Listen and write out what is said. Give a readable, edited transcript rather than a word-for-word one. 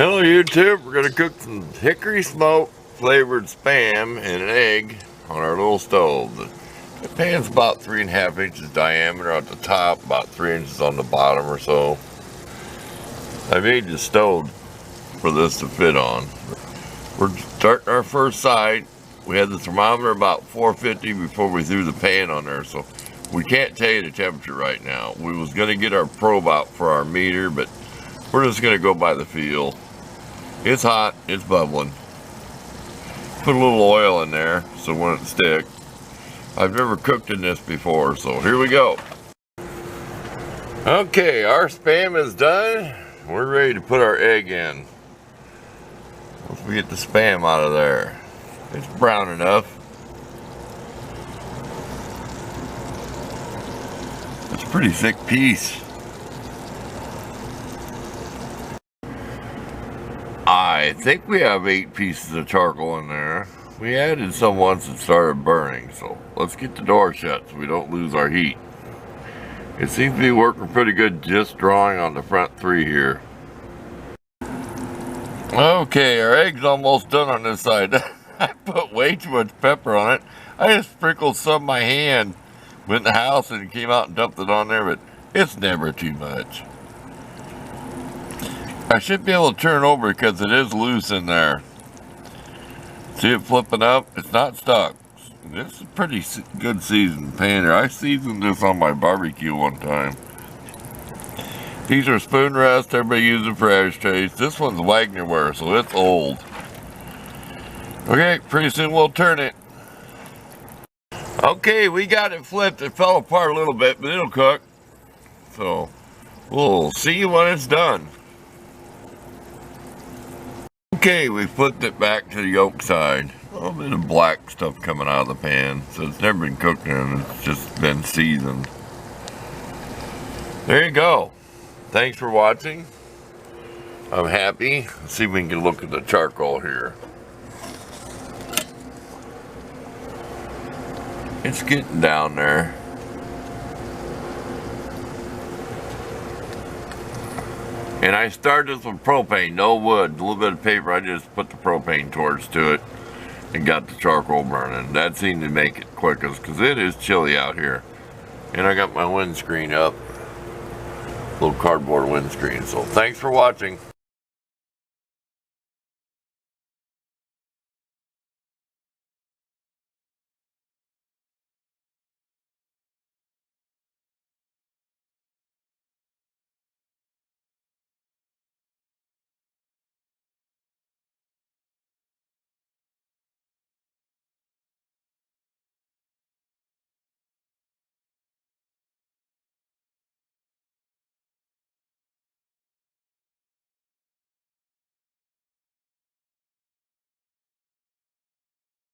Hello YouTube, we're going to cook some hickory smoke flavored Spam and an egg on our little stove. The pan's about 3.5 inches diameter at the top, about 3 inches on the bottom or so. I made the stove for this to fit on. We're starting our first side. We had the thermometer about 450 before we threw the pan on there, so we can't tell you the temperature right now. We was going to get our probe out for our meter, but we're just going to go by the feel. It's hot, it's bubbling. Put a little oil in there so it won't stick. I've never cooked in this before, so here we go. Okay, our Spam is done. We're ready to put our egg in. Once we get the Spam out of there. It's brown enough. It's a pretty thick piece. I think we have 8 pieces of charcoal in there. We added some once it started burning, so let's get the door shut so we don't lose our heat. It seems to be working pretty good, just drawing on the front 3 here. Okay, our egg's almost done on this side. I put way too much pepper on it. I just sprinkled some in my hand, went in the house and came out and dumped it on there, but it's never too much. I should be able to turn over because it is loose in there. See it flipping up? It's not stuck. This is a pretty good seasoned pan here. I seasoned this on my barbecue one time. These are spoon rests. Everybody uses them for ashtrays. This one's Wagnerware, so it's old. Okay, pretty soon we'll turn it. Okay, we got it flipped. It fell apart a little bit, but it'll cook. So, we'll see you when it's done. Okay, we flipped it back to the yolk side. A little bit of black stuff coming out of the pan, so it's never been cooked in, it's just been seasoned. There you go. Thanks for watching. I'm happy. Let's see if we can get a look at the charcoal here. It's getting down there. And I started this with propane, no wood, a little bit of paper. I just put the propane torch to it and got the charcoal burning. That seemed to make it quickest because it is chilly out here. And I got my windscreen up, little cardboard windscreen. So thanks for watching.